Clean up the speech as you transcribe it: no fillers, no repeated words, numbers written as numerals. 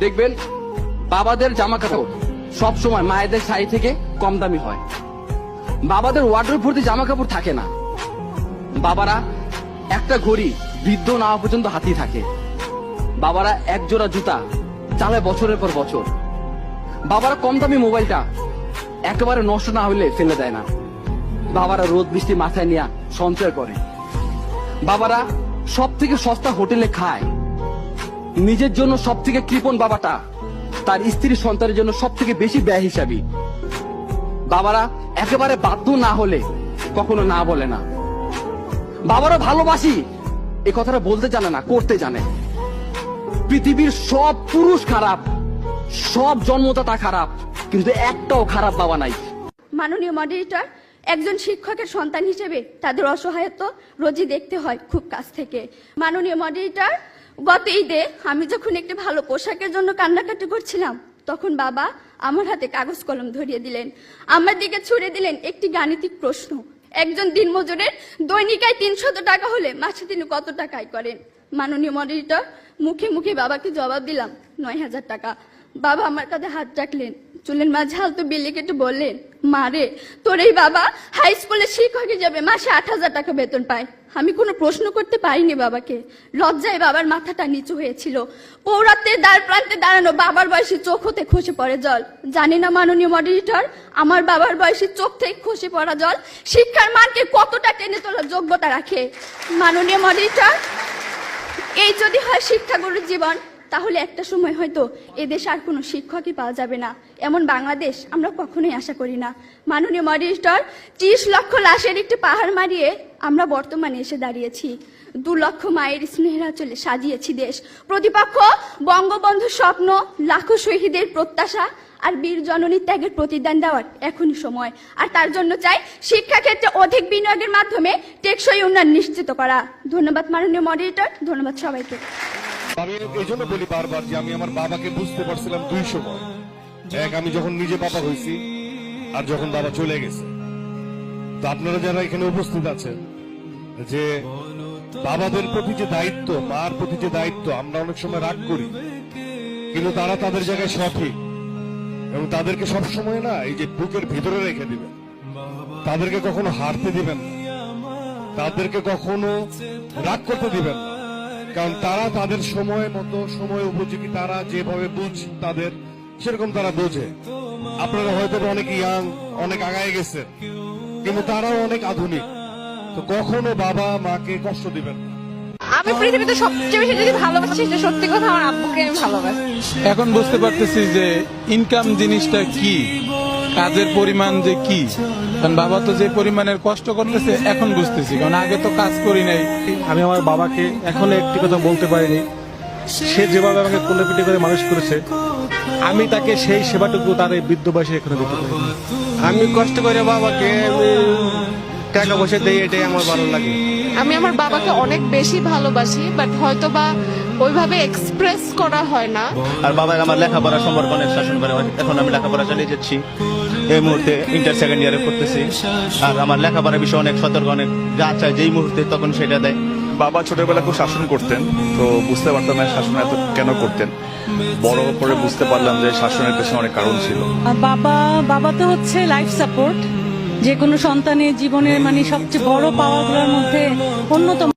দেখবেন বাবাদের জামা কাপড় সব সময় মায়েদের শাড়ি থেকে কম দামি হয়। বাবাদের ওয়ার্ডরোব ভর্তি জামা কাপড় থাকে না। বাবারা একটা ঘড়ি বৃদ্ধ না হওয়া পর্যন্ত হাতিয়ে থাকে। বাবারা এক জোড়া জুতা চালায় বছরের পর বছর। বাবারা কম দামি মোবাইলটা একেবারে নষ্ট না হলে ফেলে দেয় না। বাবারা রোদ বৃষ্টি মাথায় নিয়ে সঞ্চয় করে। বাবারা সব থেকে সস্তা হোটেলে খায়। নিজের জন্য সব থেকে কৃপণ বাবাটা তার স্ত্রী সন্তানের জন্য সব থেকে বেশি ব্যয় হিসাবী। বাবারা একেবারে বাধ্য না হলে কখনো না বলে না। বাবারা ভালোবাসি এ কথাটা বলতে জানে না, করতে জানে। পৃথিবীর সব পুরুষ খারাপ, সব জন্মদাতা খারাপ, কিন্তু একটাও খারাপ বাবা নাই। মাননীয় মডারেটর, একজন শিক্ষকের সন্তান হিসেবে তাদের অসহায়ত্ব রোজই দেখতে হয় খুব কাছ থেকে। মাননীয় মডারেটর, গত ঈদে আমি যখন একটি ভালো পোশাকের জন্য কান্নাকাটি করছিলাম, তখন বাবা আমার হাতে কাগজ কলম ধরিয়ে দিলেন, আমার দিকে ছুড়ে দিলেন একটি গাণিতিক প্রশ্ন। একজন দিনমজুরের দৈনিক আয় 300 টাকা হলে মাসে তিনি কত টাকা আয় করেন? মাননীয় মডারেটর, মুখে মুখে বাবাকে জবাব দিলাম 9000 টাকা। বাবা আমার কাঁধে হাত রাখলেন, চুলের মাঝে হালতো বিলি কেটে বললেন, মা রে, তোর এই বাবা হাই স্কুলের শিক্ষক হিসেবে মাসে 8000 টাকা বেতন পায়। আমি কোনো প্রশ্ন করতে পারিনি বাবাকে। লজ্জায় বাবার মাথাটা নিচু হয়েছিল। পৌরাত্বের দ্বার প্রান্তে দাঁড়ানো বাবার বয়সী চোখ হতে খসে পড়ে জল। জানি না মাননীয় মডারেটর, আমার বাবার বয়সী চোখ থেকে খসে পড়া জল শিক্ষার মানকে কতটা টেনে তোলার যোগ্যতা রাখে। মাননীয় মডারেটর, এই যদি হয় শিক্ষাগুরুর জীবন, তাহলে একটা সময় হয়তো এদেশে আর কোনো শিক্ষকই পাওয়া যাবে না। এমন বাংলাদেশ আমরা কখনোই আশা করি না। মাননীয় মডারেটর, 30 লক্ষ লাশের একটি পাহাড় মারিয়ে আমরা বর্তমানে এসে দাঁড়িয়েছি। 2 লক্ষ মায়ের স্নেহের আঁচলে সাজিয়েছি দেশ। প্রতিপক্ষ বঙ্গবন্ধুর স্বপ্ন, লাখো শহীদের প্রত্যাশা আর বীর জননীর ত্যাগের প্রতিদান দেওয়ার এখনই সময়। আর তার জন্য চাই শিক্ষাক্ষেত্রে অধিক বিনিয়োগের মাধ্যমে টেকসই উন্নয়ন নিশ্চিত করা। ধন্যবাদ মাননীয় মডারেটর, ধন্যবাদ সবাইকে। আমি এই জন্য বলি বারবার যে আমি আমার বাবাকে বুঝতে পারছিলাম 2 সময়। এক, আমি যখন নিজে বাবা হয়েছি, আর যখন বাবা চলে গেছে। তো আপনারা যারা এখানে উপস্থিত আছেন, যে বাবাদের প্রতি যে দায়িত্ব, মার প্রতি যে দায়িত্ব, আমরা অনেক সময় রাগ করি, কিন্তু তারা তাদের জায়গায় সঠিক। এবং তাদেরকে সবসময় না এই যে বুকের ভিতরে রেখে দিবেন, তাদেরকে কখনো হারতে দিবেন না, তাদেরকে কখনো রাগ করতে দিবেন না। কারণ তারা তাদের সময় মতো, সময় উপযোগী, তারা যেভাবে বুঝ তাদের সেরকম তারা বোঝে। আপনারা হয়তো অনেক ইয়াং, অনেক আগায় গেছেন, কিন্তু তারাও অনেক আধুনিক। তো কখনো বাবা মাকে কষ্ট দিবেন না। আমি পৃথিবীতে সবচেয়ে বেশি যদি ভালোবাসি, সেটা সত্যি কথা আমার আব্বুকে আমি ভালোবাসি। এখন বুঝতে পারতেছি যে ইনকাম জিনিসটা কি, কাজের পরিমাণ যে কি। কারণ বাবা তো যে পরিমাণের কষ্ট করতেছে এখন বুঝতেছি, কারণ আগে তো কাজ করি নাই। আমি আমার বাবাকে এখনো একটি কথা বলতে পারিনি। সে যেভাবে আমাকে কোলে পিঠে করে মানুষ করেছে, আমি তাকে সেই সেবাটুকু তার এই বৃদ্ধ বয়সে এখনো দিতে পারিনি। আমি কষ্ট করে বাবাকে টাকা পয়সা দেই, এটাই আমার ভালো লাগে। আমি আমার বাবাকে অনেক বেশি ভালোবাসি, বাট হয়তো বা ওইভাবে এক্সপ্রেস করা হয় না। আর বাবা আমার লেখাপড়া সম্পর্কে অনেক শাসন করে। এখন আমি লেখাপড়া চালিয়ে যাচ্ছি, এই মুহূর্তে ইন্টার সেকেন্ড ইয়ারে করতেছি। আর আমার লেখাপড়ার বিষয়ে অনেক সতর্ক, অনেক যা চায় যেই মুহূর্তে তখন সেটা দেয়। বাবা ছোটবেলা খুব শাসন করতেন, তো বুঝতে পারতাম না শাসন এত কেন করতেন। বড় করে বুঝতে পারলাম যে শাসনের পেছনে অনেক কারণ ছিল। বাবা তো হচ্ছে লাইফ সাপোর্ট। যে কোনো সন্তানের জীবনের মানে সবচেয়ে বড় পাওয়াগুলোর মধ্যে অন্যতম।